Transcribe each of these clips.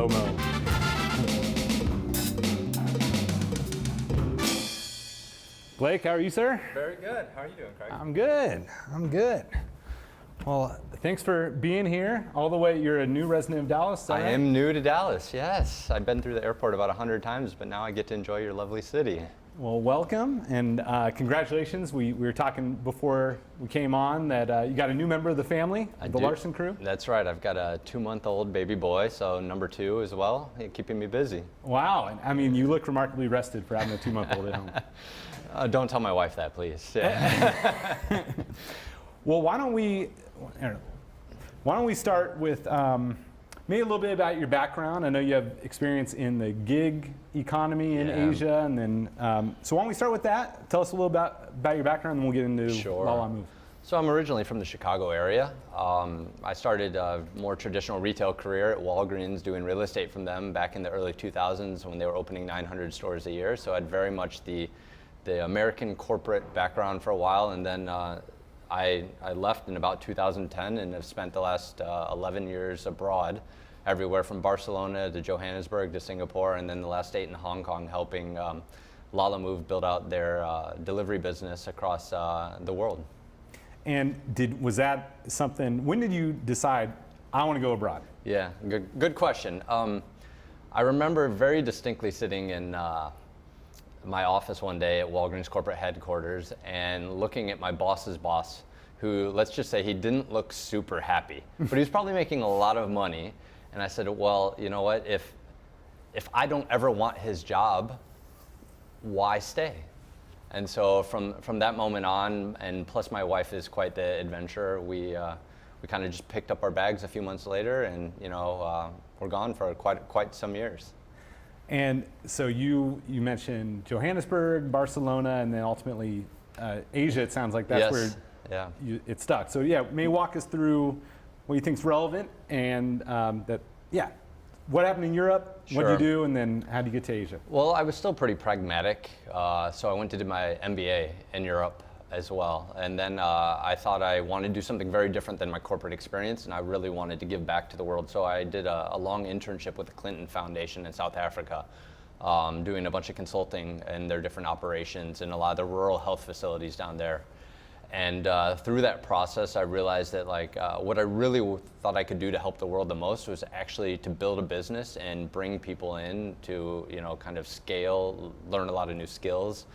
slow-mo. Blake, how are you, sir? Very good. How are you doing, Craig? I'm good. I'm good. Well, thanks for being here all the way. You're a new resident of Dallas, is that I right? am new to Dallas, yes. I've been through the airport about 100 times, but now I get to enjoy your lovely city. Well, welcome and congratulations. We were talking before we came on that you got a new member of the family, the Larson crew. That's right. I've got a 2-month-old baby boy, so number 2 as well, keeping me busy. Wow. And, I mean, you look remarkably rested for having a 2-month-old at home. Don't tell my wife that, please. Well, why don't we start with maybe a little bit about your background. I know you have experience in the gig economy in Asia, and then so why don't we start with that? Tell us a little about your background, and we'll get into Lalamove. So I'm originally from the Chicago area. I started a more traditional retail career at Walgreens, doing real estate from them back in the early 2000s when they were opening 900 stores a year. So I had very much the American corporate background for a while, and then I left in about 2010 and have spent the last 11 years abroad, everywhere from Barcelona to Johannesburg to Singapore, and then the last 8 in Hong Kong, helping Lalamove build out their delivery business across the world. And was that something, when did you decide, I want to go abroad? Yeah, good question. I remember very distinctly sitting in my office one day at Walgreens corporate headquarters and looking at my boss's boss, who, let's just say, he didn't look super happy, but he was probably making a lot of money. And I said, well, you know what, if I don't ever want his job, why stay? And so from that moment on, and plus my wife is quite the adventurer, we kind of just picked up our bags a few months later, and we're gone for quite some years. And so you mentioned Johannesburg, Barcelona, and then ultimately Asia. It sounds like that's where it stuck. So maybe walk us through what you think is relevant, and what happened in Europe, what did you do, and then how did you get to Asia? Well, I was still pretty pragmatic, so I went to do my MBA in Europe as well. And then I thought I wanted to do something very different than my corporate experience, and I really wanted to give back to the world. So I did a long internship with the Clinton Foundation in South Africa, doing a bunch of consulting in their different operations and a lot of the rural health facilities down there. And through that process, I realized that what I really thought I could do to help the world the most was actually to build a business and bring people in to kind of scale, learn a lot of new skills,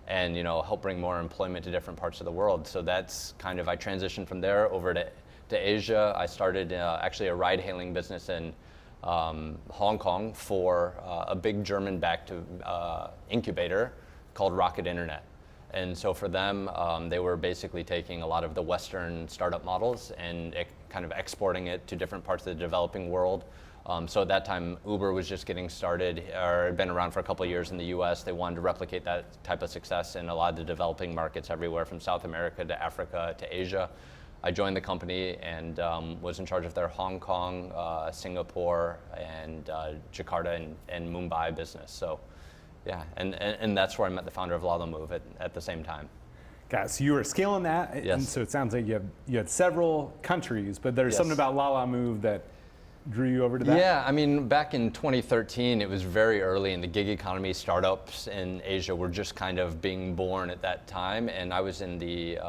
and help bring more employment to different parts of the world. So that's kind of, I transitioned from there over to Asia. I started actually a ride-hailing business in Hong Kong for a big German-backed incubator called Rocket Internet. And so for them, they were basically taking a lot of the Western startup models and kind of exporting it to different parts of the developing world. So at that time, Uber was just getting started, or had been around for a couple of years in the US. They wanted to replicate that type of success in a lot of the developing markets everywhere from South America to Africa to Asia. I joined the company and was in charge of their Hong Kong, Singapore, and Jakarta and Mumbai business. So yeah, and that's where I met the founder of Lalamove at the same time. Got it. So you were scaling that, yes. And so it sounds like you had several countries, but there's something about Lalamove that drew you over to that? Yeah, I mean, back in 2013, it was very early in the gig economy. Startups in Asia were just kind of being born at that time, and I was in the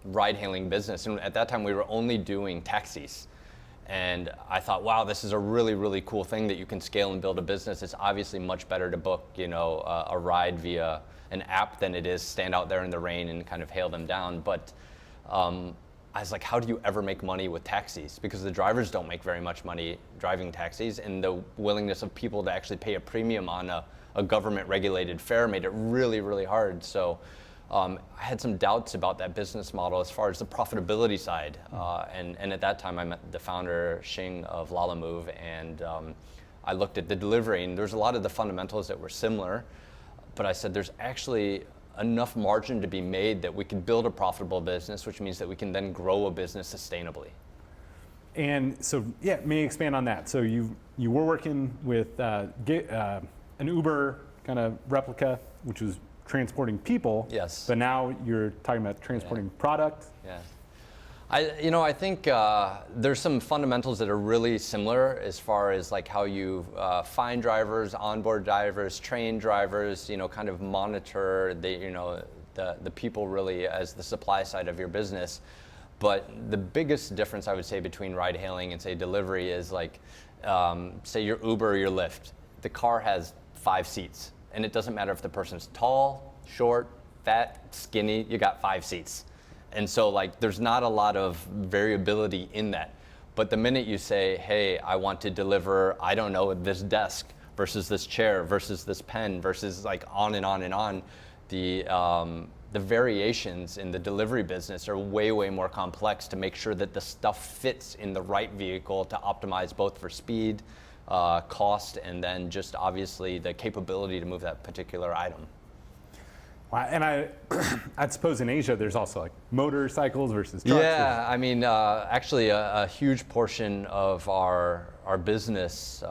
ride-hailing business, and at that time we were only doing taxis. And I thought, wow, this is a really, really cool thing that you can scale and build a business. It's obviously much better to book, a ride via an app than it is stand out there in the rain and kind of hail them down. But I was like, how do you ever make money with taxis? Because the drivers don't make very much money driving taxis, and the willingness of people to actually pay a premium on a government-regulated fare made it really, really hard. So I had some doubts about that business model as far as the profitability side. And at that time, I met the founder, Xing, of Lalamove, and I looked at the delivery, and there's a lot of the fundamentals that were similar, but I said there's actually enough margin to be made that we could build a profitable business, which means that we can then grow a business sustainably. And so, may you expand on that? So you were working with an Uber kind of replica, which was transporting people. Yes. But now you're talking about transporting product. Yes. I think there's some fundamentals that are really similar as far as like how you find drivers, onboard drivers, train drivers, kind of monitor the people really as the supply side of your business. But the biggest difference I would say between ride hailing and say delivery is like, say your Uber or your Lyft, the car has 5 seats, and it doesn't matter if the person's tall, short, fat, skinny, you got 5 seats. And so like there's not a lot of variability in that. But the minute you say, hey, I want to deliver, I don't know, this desk versus this chair versus this pen versus like on and on and on, the variations in the delivery business are way, way more complex to make sure that the stuff fits in the right vehicle to optimize both for speed, cost, and then just obviously the capability to move that particular item. Wow. And I'd suppose in Asia there's also like motorcycles versus trucks. Yeah, I mean, actually a huge portion of our business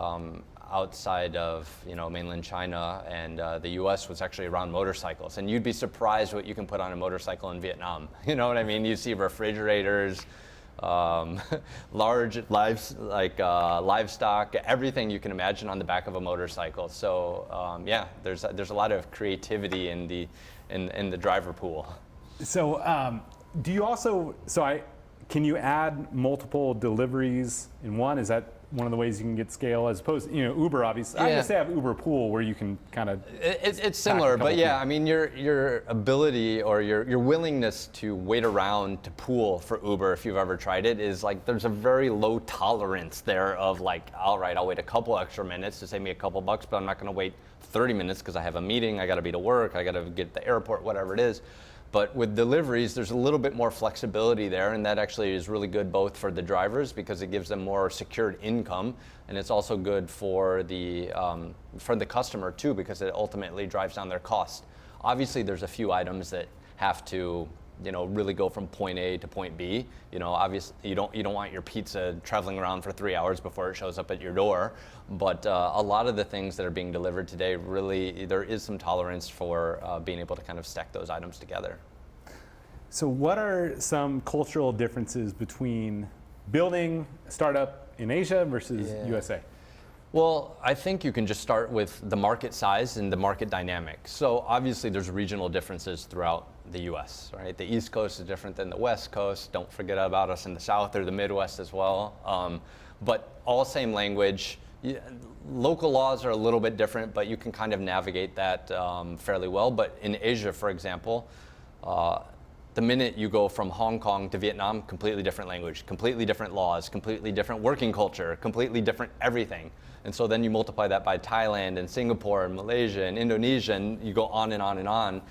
outside of mainland China and the U.S. was actually around motorcycles. And you'd be surprised what you can put on a motorcycle in Vietnam. You know what I mean? You see refrigerators, large livestock, everything you can imagine on the back of a motorcycle. So yeah, there's a lot of creativity in the driver pool. So do you also can you add multiple deliveries in one? Is that one of the ways you can get scale as opposed to, Uber obviously. Yeah. I guess they have Uber Pool where you can kind of. It's similar, but yeah, I mean your ability or your willingness to wait around to pool for Uber, if you've ever tried it, is like there's a very low tolerance there of like, all right, I'll wait a couple extra minutes to save me a couple bucks, but I'm not going to wait 30 minutes because I have a meeting, I got to be to work, I got to get to the airport, whatever it is. But with deliveries, there's a little bit more flexibility there, and that actually is really good both for the drivers because it gives them more secured income, and it's also good for the customer too because it ultimately drives down their cost. Obviously, there's a few items that have to really go from point A to point B. Obviously you don't want your pizza traveling around for 3 hours before it shows up at your door. But a lot of the things that are being delivered today, really, there is some tolerance for being able to kind of stack those items together. So what are some cultural differences between building a startup in Asia versus USA? Well, I think you can just start with the market size and the market dynamic. So obviously there's regional differences throughout the US, right? The East Coast is different than the West Coast. Don't forget about us in the South or the Midwest as well. But all same language. Local laws are a little bit different, but you can kind of navigate that fairly well. But in Asia, for example, the minute you go from Hong Kong to Vietnam, completely different language, completely different laws, completely different working culture, completely different everything. And so then you multiply that by Thailand and Singapore and Malaysia and Indonesia, and you go on and on and on.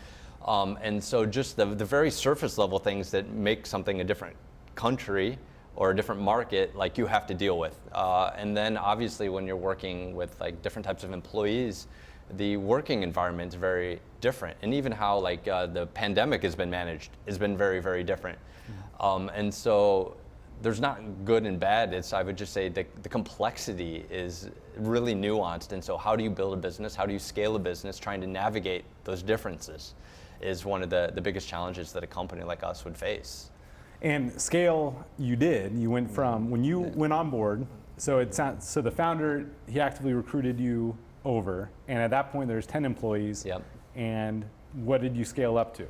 And so just the very surface level things that make something a different country or a different market, like you have to deal with. And then obviously when you're working with like different types of employees, the working environment is very different. And even how like the pandemic has been managed has been very, very different. And so there's not good and bad. I would just say the complexity is really nuanced. And so how do you build a business? How do you scale a business? Trying to navigate those differences is one of the biggest challenges that a company like us would face. And scale, you did. You went from, when you went on board, so the founder, he actively recruited you over, and at that point there's 10 employees. Yep. And what did you scale up to?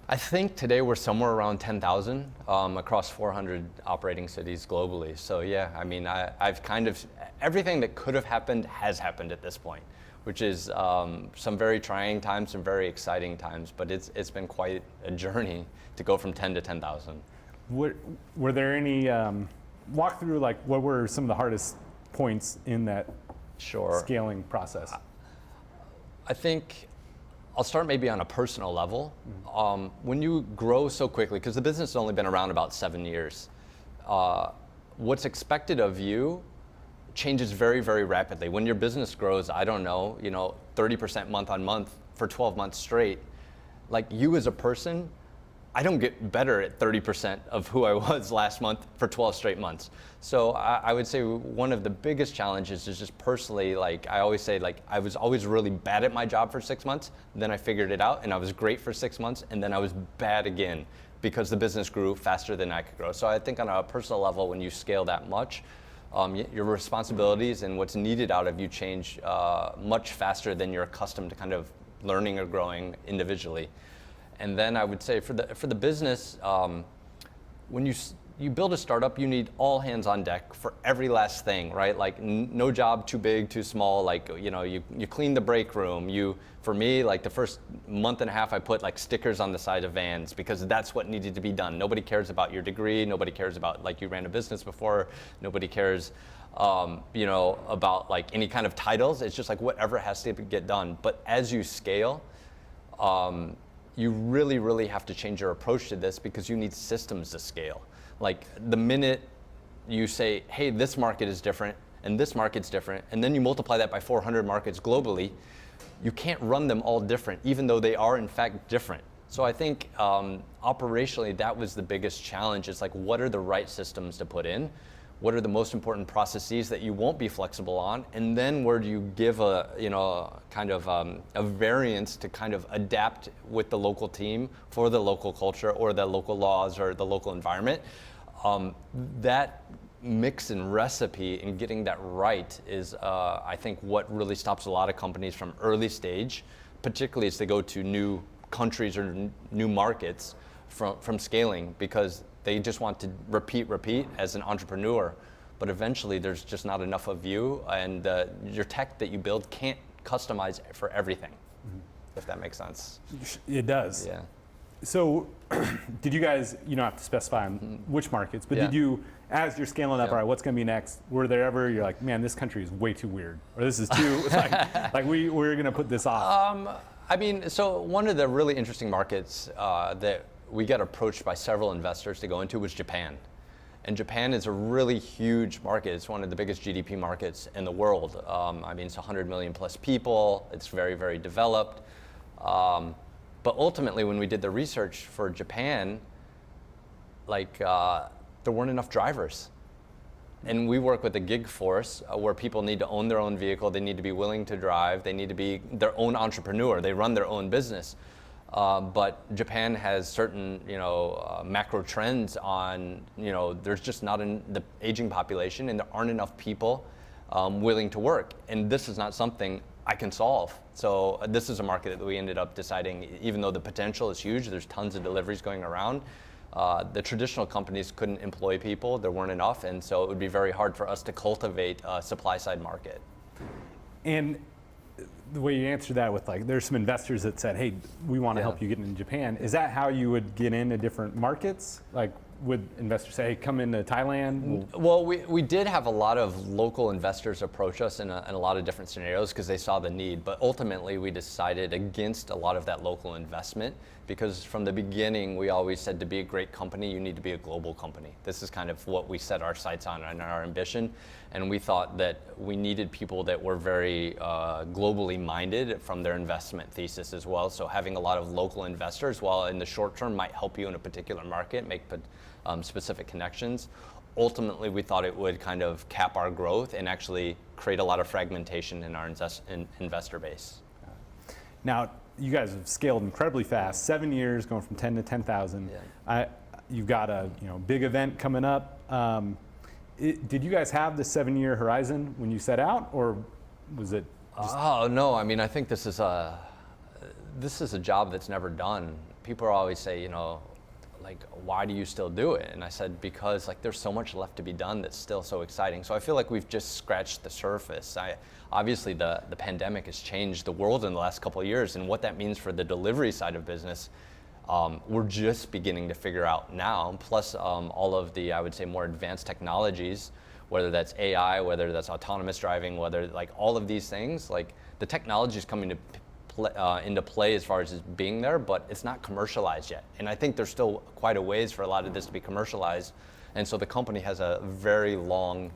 I think today we're somewhere around 10,000 across 400 operating cities globally. So yeah, I mean, I've kind of, everything that could have happened has happened at this point, which is some very trying times, some very exciting times, but it's been quite a journey to go from 10 to 10,000. Were there any, walk through like what were some of the hardest points in that scaling process? I think I'll start maybe on a personal level. When you grow so quickly, because the business has only been around about 7 years, what's expected of you changes very, very rapidly. When your business grows, I don't know, 30% month on month for 12 months straight, like you as a person, I don't get better at 30% of who I was last month for 12 straight months. So I would say one of the biggest challenges is just personally, like I always say, like I was always really bad at my job for 6 months, then I figured it out and I was great for 6 months, and then I was bad again because the business grew faster than I could grow. So I think on a personal level, when you scale that much, your responsibilities and what's needed out of you change much faster than you're accustomed to kind of learning or growing individually. And then I would say for the business, when you build a startup, you need all hands on deck for every last thing, right? Like no job too big, too small. Like, you know, you clean the break room. For me, like the first month and a half, I put like stickers on the side of vans because that's what needed to be done. Nobody cares about your degree. Nobody cares about like you ran a business before. Nobody cares, you know, about like any kind of titles. It's just like whatever has to get done. But as you scale, you really, really have to change your approach to this because you need systems to scale. Like the minute you say, hey, this market is different and this market's different, and then you multiply that by 400 markets globally, you can't run them all different, even though they are in fact different. So I think operationally, that was the biggest challenge. It's like, what are the right systems to put in? What are the most important processes that you won't be flexible on? And then where do you give a variance to kind of adapt with the local team for the local culture or the local laws or the local environment? That mix and recipe and getting that right is, I think, what really stops a lot of companies from early stage, particularly as they go to new countries or new markets from scaling, because they just want to repeat as an entrepreneur, but eventually there's just not enough of you, and your tech that you build can't customize for everything, if that makes sense. It does. Yeah. So did you guys, you don't have to specify which markets, but did you, as you're scaling up, all right, what's going to be next? Were there ever, you're like, man, this country is way too weird, or this is too, like we're going to put this off? I mean, so one of the really interesting markets that we got approached by several investors to go into was Japan. And Japan is a really huge market. It's one of the biggest GDP markets in the world. I mean, it's 100 million plus people. It's very, very developed. But ultimately, when we did the research for Japan, like there weren't enough drivers. And we work with a gig force where people need to own their own vehicle. They need to be willing to drive. They need to be their own entrepreneur. They run their own business. But Japan has certain, macro trends on, there's just not the aging population, and there aren't enough people willing to work. And this is not something I can solve. So this is a market that we ended up deciding, even though the potential is huge, there's tons of deliveries going around. The traditional companies couldn't employ people, there weren't enough, and so it would be very hard for us to cultivate a supply-side market. And the way you answer that with there's some investors that said, hey, we want to help you get into Japan. Is that how you would get into different markets? Like, would investors say, hey, come into Thailand? Well, we did have a lot of local investors approach us in a lot of different scenarios because they saw the need. But ultimately, we decided against a lot of that local investment because from the beginning, we always said to be a great company, you need to be a global company. This is kind of what we set our sights on and our ambition. And we thought that we needed people that were very globally minded from their investment thesis as well. So having a lot of local investors, while in the short term might help you in a particular market, make specific connections, ultimately we thought it would kind of cap our growth and actually create a lot of fragmentation in our investor base. Now, you guys have scaled incredibly fast, 7 years, going from 10 to 10,000. Yeah. You've got a big event coming up. Did you guys have the 7-year horizon when you set out, or was it just... Oh, no, I mean, I think this is a job that's never done. People always say, why do you still do it? And I said, because there's so much left to be done that's still so exciting. So I feel like we've just scratched the surface. Obviously the pandemic has changed the world in the last couple of years, and what that means for the delivery side of business, we're just beginning to figure out now. Plus all of the, I would say, more advanced technologies, whether that's AI, whether that's autonomous driving, whether all of these things, the technology is coming into play as far as being there, but it's not commercialized yet. And I think there's still quite a ways for a lot of this to be commercialized. And so the company has a very long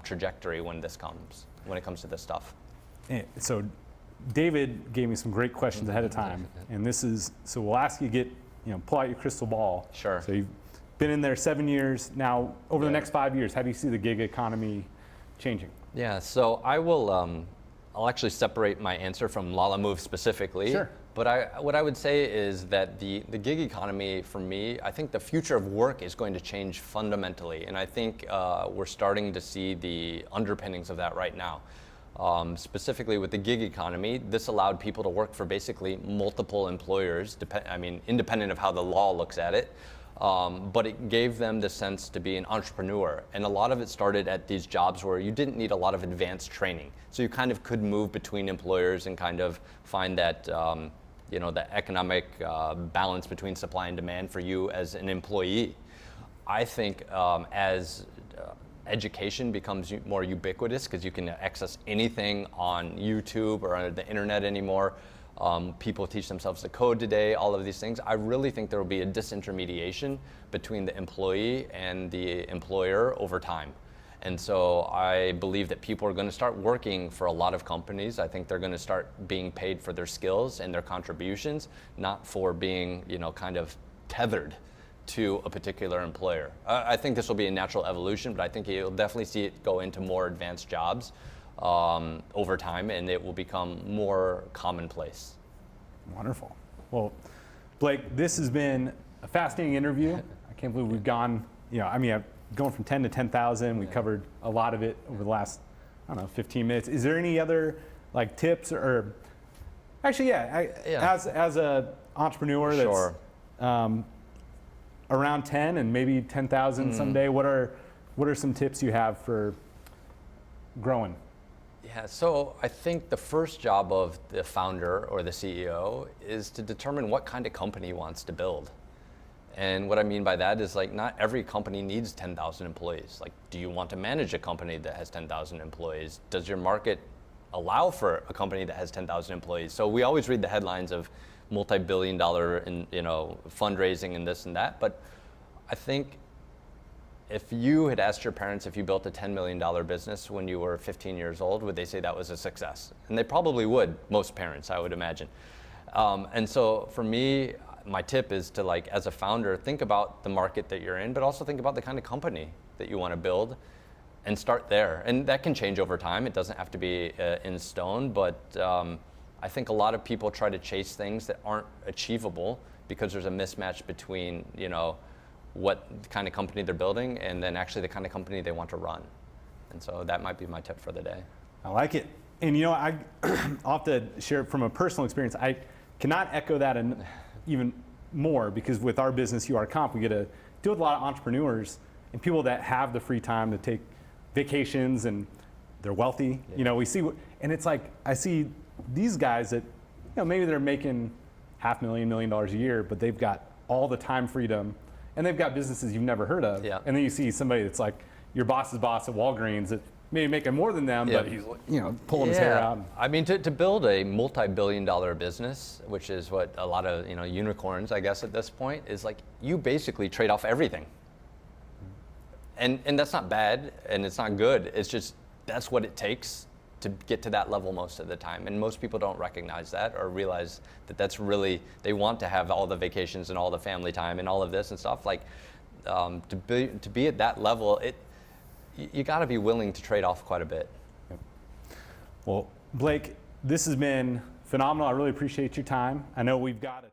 trajectory when it comes to this stuff. So David gave me some great questions ahead of time. And so we'll ask you pull out your crystal ball. Sure. So you've been in there 7 years. Now, over the next 5 years, how do you see the gig economy changing? Yeah, so I'll actually separate my answer from Lalamove specifically. Sure. But what I would say is that the gig economy, for me, I think the future of work is going to change fundamentally. And I think we're starting to see the underpinnings of that right now. Specifically with the gig economy, this allowed people to work for basically multiple employers, independent of how the law looks at it. But it gave them the sense to be an entrepreneur. And a lot of it started at these jobs where you didn't need a lot of advanced training. So you kind of could move between employers and kind of find that, the economic balance between supply and demand for you as an employee. I think as education becomes more ubiquitous, because you can access anything on YouTube or on the internet anymore. People teach themselves to code today, all of these things. I really think there will be a disintermediation between the employee and the employer over time. And so I believe that people are going to start working for a lot of companies. I think they're going to start being paid for their skills and their contributions, not for being, kind of tethered to a particular employer. I think this will be a natural evolution, but I think you'll definitely see it go into more advanced jobs over time, and it will become more commonplace. Wonderful. Well, Blake, this has been a fascinating interview. I can't believe we've gone, going from 10 to 10,000. We covered a lot of it over the last, 15 minutes. Is there any other tips or actually, as a entrepreneur that's Sure. Around 10 and maybe 10,000 someday, what are some tips you have for growing? Yeah, so I think the first job of the founder or the CEO is to determine what kind of company he wants to build. And what I mean by that is not every company needs 10,000 employees. Do you want to manage a company that has 10,000 employees? Does your market allow for a company that has 10,000 employees? So we always read the headlines of multi-billion-dollar fundraising and this and that, but I think if you had asked your parents if you built a $10 million business when you were 15 years old, would they say that was a success? And they probably would, most parents, I would imagine. And so for me, my tip is to as a founder, think about the market that you're in, but also think about the kind of company that you want to build and start there. And that can change over time. It doesn't have to be in stone, but I think a lot of people try to chase things that aren't achievable because there's a mismatch between, what kind of company they're building and then actually the kind of company they want to run. And so that might be my tip for the day. I like it. And I'll have to share from a personal experience. I cannot echo that even more because with our business, UR Comp, we get to deal with a lot of entrepreneurs and people that have the free time to take vacations and they're wealthy. Yeah. We see, and it's I see these guys that, maybe they're making $500,000, $1 million a year, but they've got all the time freedom and they've got businesses you've never heard of. Yeah. And then you see somebody that's your boss's boss at Walgreens that maybe making more than them, but he's pulling his hair out. I mean, to build a multi-billion-dollar business, which is what a lot of unicorns, I guess, at this point, is you basically trade off everything. And that's not bad, and it's not good. It's just that's what it takes to get to that level most of the time. And most people don't recognize that or realize that that's really, they want to have all the vacations and all the family time and all of this and stuff. To be at that level, you got to be willing to trade off quite a bit. Yep. Well, Blake, this has been phenomenal. I really appreciate your time. I know we've got a